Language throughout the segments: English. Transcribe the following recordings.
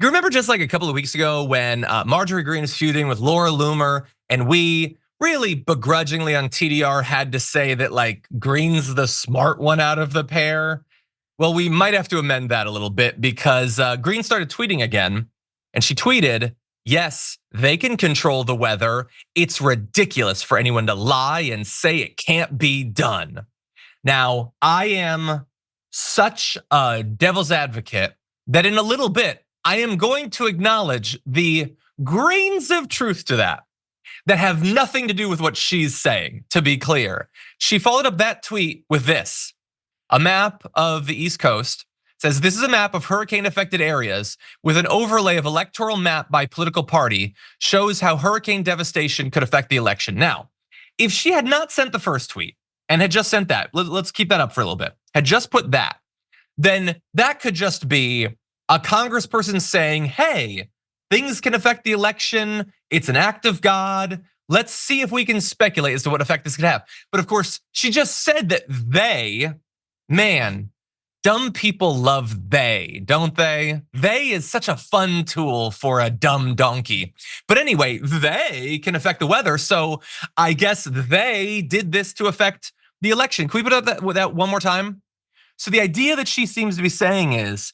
You remember just like a couple of weeks ago when Marjorie Greene is feuding with Laura Loomer, and we really begrudgingly on TDR had to say that like Greene's the smart one out of the pair? Well, we might have to amend that a little bit because Greene started tweeting again, and she tweeted, "Yes, they can control the weather. It's ridiculous for anyone to lie and say it can't be done." Now, I am such a devil's advocate that in a little bit, I am going to acknowledge the grains of truth to that have nothing to do with what she's saying, to be clear. She followed up that tweet with this. A map of the East Coast says this is a map of hurricane affected areas with an overlay of electoral map by political party, shows how hurricane devastation could affect the election. Now, if she had not sent the first tweet and had just sent that, let's keep that up for a little bit, had just put that, then that could just be a congressperson saying, hey, things can affect the election. It's an act of God. Let's see if we can speculate as to what effect this could have. But of course, she just said that man, dumb people love they, don't they? They is such a fun tool for a dumb donkey. But anyway, they can affect the weather. So I guess they did this to affect the election. Can we put up that one more time? So the idea that she seems to be saying is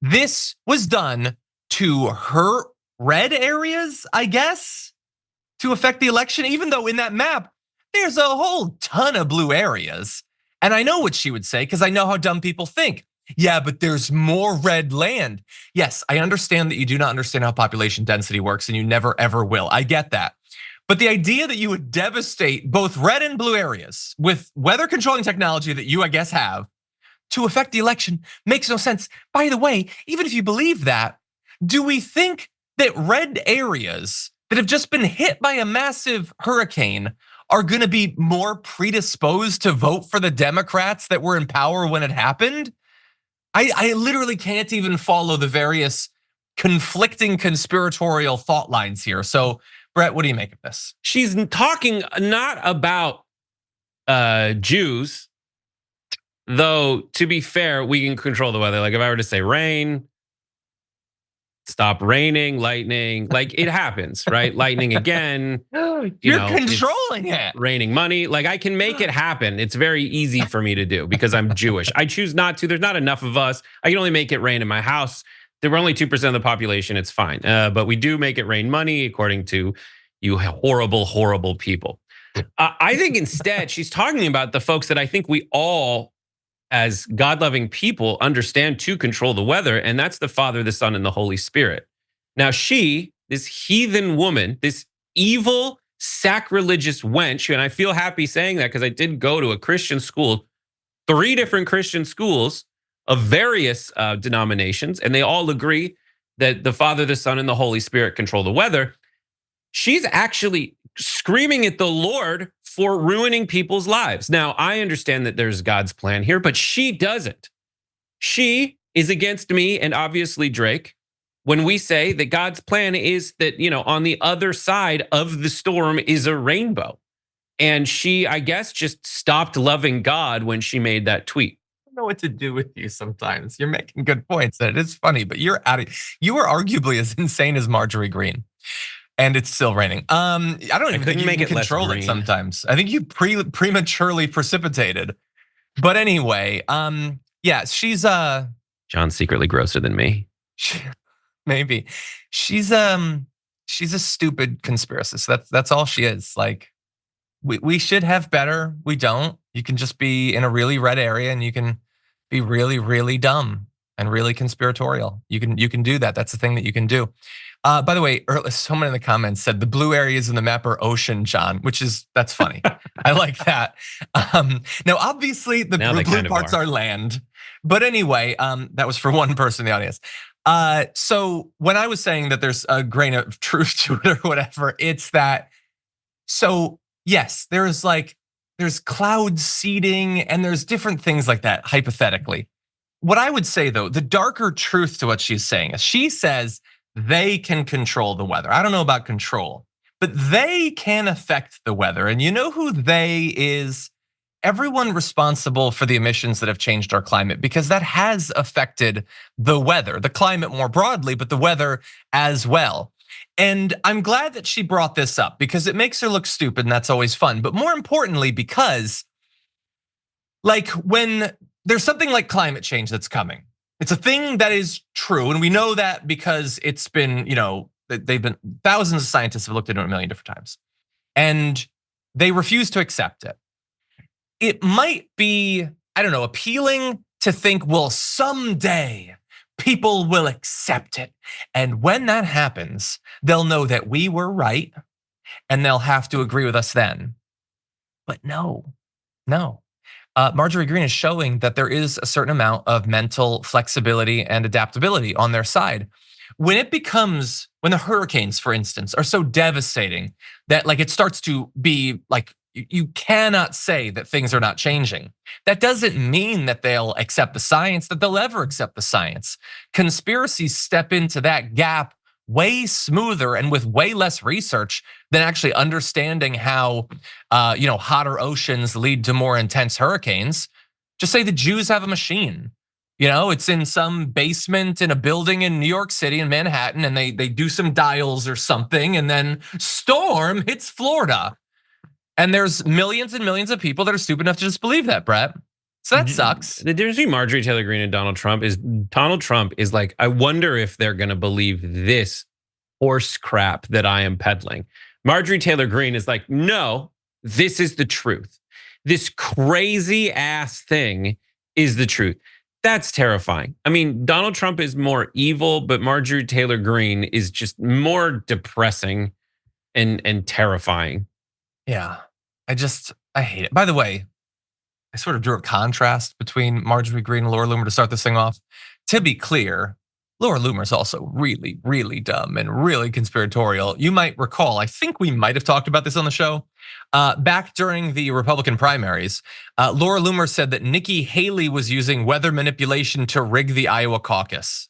this was done to hurt red areas, I guess, to affect the election, even though in that map, there's a whole ton of blue areas. And I know what she would say because I know how dumb people think. Yeah, but there's more red land. Yes, I understand that you do not understand how population density works and you never ever will. I get that. But the idea that you would devastate both red and blue areas with weather controlling technology that you, I guess, have to affect the election makes no sense. By the way, even if you believe that, do we think that red areas that have just been hit by a massive hurricane are gonna be more predisposed to vote for the Democrats that were in power when it happened? I literally can't even follow the various conflicting conspiratorial thought lines here. So, Brett, what do you make of this? She's talking not about Jews, though, to be fair, we can control the weather. Like if I were to say rain, stop raining, lightning, like it happens, right? Lightning again. You're controlling it. Raining money. Like I can make it happen. It's very easy for me to do because I'm Jewish. I choose not to. There's not enough of us. I can only make it rain in my house. There were only 2% of the population. It's fine. But we do make it rain money according to you horrible, horrible people. I think instead she's talking about the folks that I think we all as God-loving people understand to control the weather, and that's the Father, the Son, and the Holy Spirit. Now she, this heathen woman, this evil, sacrilegious wench, and I feel happy saying that because I did go to a Christian school, 3 different Christian schools of various denominations, and they all agree that the Father, the Son, and the Holy Spirit control the weather. She's actually screaming at the Lord for ruining people's lives. Now, I understand that there's God's plan here, but she doesn't. She is against me and obviously Drake when we say that God's plan is that, on the other side of the storm is a rainbow. And she, I guess, just stopped loving God when she made that tweet. I don't know what to do with you sometimes. You're making good points and it is funny, but you are arguably as insane as Marjorie Greene. And it's still raining. I don't even think you can control it sometimes. I think you prematurely precipitated. But anyway, yeah, she's John's secretly grosser than me. Maybe. She's a stupid conspiracist. That's all she is. Like we should have better. We don't. You can just be in a really red area and you can be really, really dumb and really conspiratorial. You can do that. That's the thing that you can do. By the way, someone in the comments said the blue areas in the map are ocean, John, that's funny. I like that. Now, obviously, the blue parts are land. But anyway, that was for one person in the audience. So when I was saying that there's a grain of truth to it or whatever, it's that, so yes, there's cloud seeding and there's different things like that, hypothetically. What I would say though, the darker truth to what she's saying is she says they can control the weather. I don't know about control, but they can affect the weather. And you know who they is? everyone responsible for the emissions that have changed our climate, because that has affected the weather, the climate more broadly, but the weather as well. And I'm glad that she brought this up because it makes her look stupid, and that's always fun. But more importantly, because like when there's something like climate change that's coming, it's a thing that is true. And we know that because it's been, they've been, thousands of scientists have looked into it a million different times, and they refuse to accept it. It might be, I don't know, appealing to think, well, someday people will accept it. And when that happens, they'll know that we were right and they'll have to agree with us then. But no. Marjorie Greene is showing that there is a certain amount of mental flexibility and adaptability on their side. When the hurricanes, for instance, are so devastating that like it starts to be like, you cannot say that things are not changing. That doesn't mean that they'll accept the science, that they'll ever accept the science. Conspiracies step into that gap way smoother and with way less research than actually understanding how hotter oceans lead to more intense hurricanes. Just say the Jews have a machine. It's in some basement in a building in New York City in Manhattan, and they do some dials or something, and then storm hits Florida. And there's millions and millions of people that are stupid enough to just believe that, Brett. So that sucks. The difference between Marjorie Taylor Greene and Donald Trump is like, I wonder if they're gonna believe this horse crap that I am peddling. Marjorie Taylor Greene is like, no, this is the truth. This crazy ass thing is the truth. That's terrifying. I mean, Donald Trump is more evil, but Marjorie Taylor Greene is just more depressing and terrifying. Yeah, I hate it. By the way, I sort of drew a contrast between Marjorie Greene and Laura Loomer to start this thing off. To be clear, Laura Loomer is also really, really dumb and really conspiratorial. You might recall, I think we might have talked about this on the show. Back during the Republican primaries, Laura Loomer said that Nikki Haley was using weather manipulation to rig the Iowa caucus.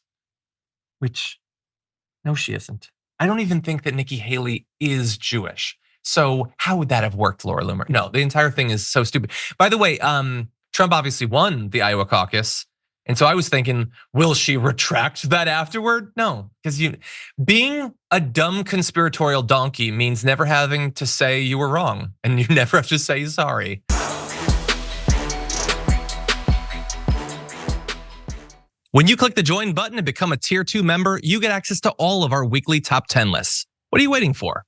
Which, no, she isn't. I don't even think that Nikki Haley is Jewish. So how would that have worked, Laura Loomer? No, the entire thing is so stupid. By the way, Trump obviously won the Iowa caucus. And so I was thinking, will she retract that afterward? No, because being a dumb conspiratorial donkey means never having to say you were wrong, and you never have to say sorry. When you click the join button and become a tier 2 member, you get access to all of our weekly top 10 lists. What are you waiting for?